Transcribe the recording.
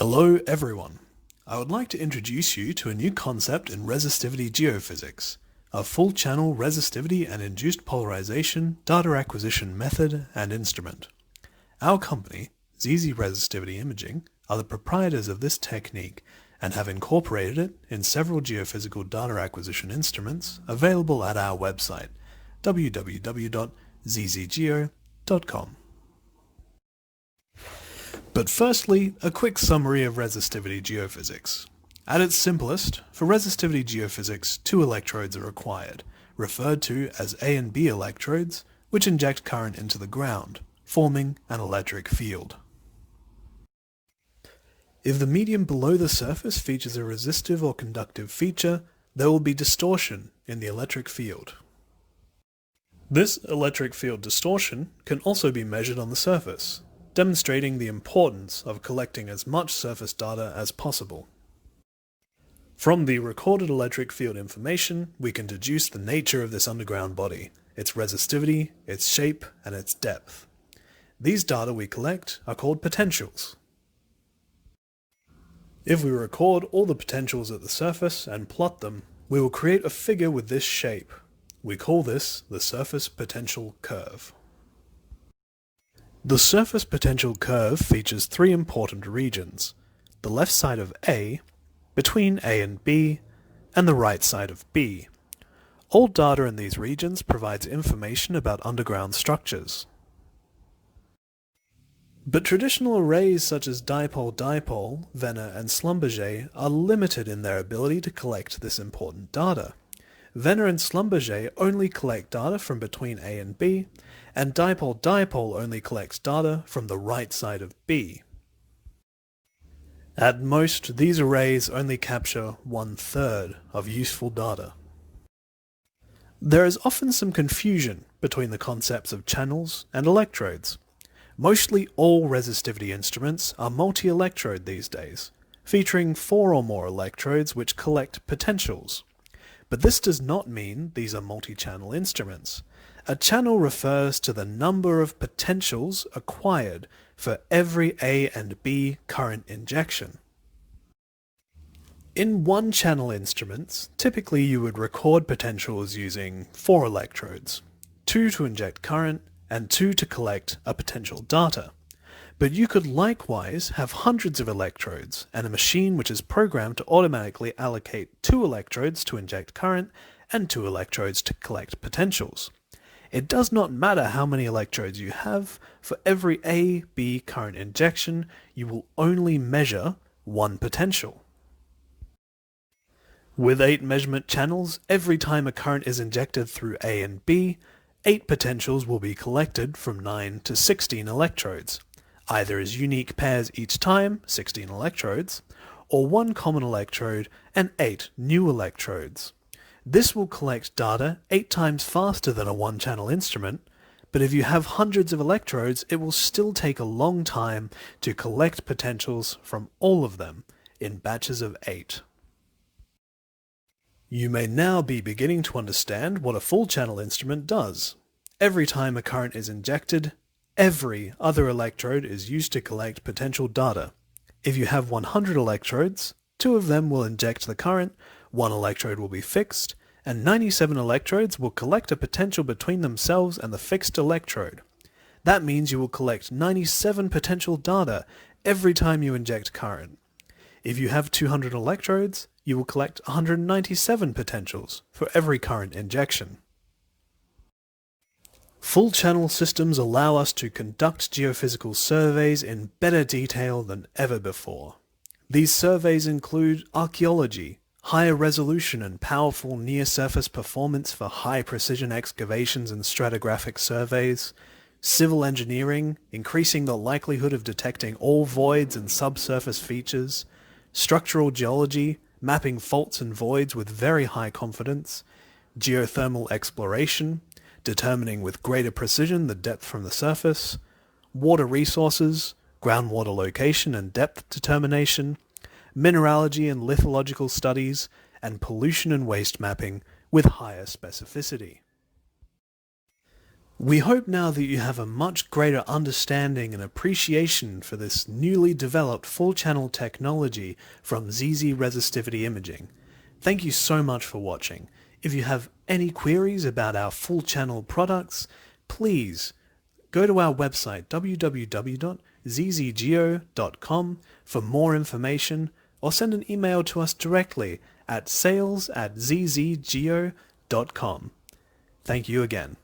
Hello everyone. I would like to introduce you to a new concept in resistivity geophysics, a full-channel resistivity and induced polarization data acquisition method and instrument. Our company, ZZ Resistivity Imaging, are the proprietors of this technique and have incorporated it in several geophysical data acquisition instruments available at our website, www.zzgeo.com. But firstly, a quick summary of resistivity geophysics. At its simplest, for resistivity geophysics, two electrodes are required, referred to as A and B electrodes, which inject current into the ground, forming an electric field. If the medium below the surface features a resistive or conductive feature, there will be distortion in the electric field. This electric field distortion can also be measured on the surface, demonstrating the importance of collecting as much surface data as possible. From the recorded electric field information, we can deduce the nature of this underground body, its resistivity, its shape, and its depth. These data we collect are called potentials. If we record all the potentials at the surface and plot them, we will create a figure with this shape. We call this the surface potential curve. The surface potential curve features three important regions: the left side of A, between A and B, and the right side of B. All data in these regions provides information about underground structures. But traditional arrays such as dipole-dipole, Venner, and Schlumberger are limited in their ability to collect this important data. Venner and Schlumberger only collect data from between A and B, and dipole-dipole only collects data from the right side of B. At most, these arrays only capture 1/3 of useful data. There is often some confusion between the concepts of channels and electrodes. Mostly all resistivity instruments are multi-electrode these days, featuring 4 or more electrodes which collect potentials. But this does not mean these are multi-channel instruments. A channel refers to the number of potentials acquired for every A and B current injection. In one-channel instruments, typically you would record potentials using 4 electrodes, 2 to inject current and 2 to collect a potential data. But you could likewise have hundreds of electrodes and a machine which is programmed to automatically allocate 2 electrodes to inject current and 2 electrodes to collect potentials. It does not matter how many electrodes you have, for every A-B current injection, you will only measure 1 potential. With 8 measurement channels, every time a current is injected through A and B, 8 potentials will be collected from 9 to 16 electrodes, either as unique pairs each time, 16 electrodes, or 1 common electrode and 8 new electrodes. This will collect data 8 times faster than a one-channel instrument, but if you have hundreds of electrodes, it will still take a long time to collect potentials from all of them in batches of 8. You may now be beginning to understand what a full-channel instrument does. Every time a current is injected, every other electrode is used to collect potential data. If you have 100 electrodes, 2 of them will inject the current, 1 electrode will be fixed, and 97 electrodes will collect a potential between themselves and the fixed electrode. That means you will collect 97 potential data every time you inject current. If you have 200 electrodes, you will collect 197 potentials for every current injection. Full-channel systems allow us to conduct geophysical surveys in better detail than ever before. These surveys include archaeology, higher resolution and powerful near-surface performance for high-precision excavations and stratigraphic surveys, civil engineering, increasing the likelihood of detecting all voids and subsurface features, structural geology, mapping faults and voids with very high confidence, geothermal exploration, determining with greater precision the depth from the surface, water resources, groundwater location and depth determination, mineralogy and lithological studies, and pollution and waste mapping with higher specificity. We hope now that you have a much greater understanding and appreciation for this newly developed full channel technology from ZZ Resistivity Imaging. Thank you so much for watching. If you have any queries about our full channel products, please go to our website www.zzgeo.com for more information, or send an email to us directly at sales@zzgeo.com. Thank you again.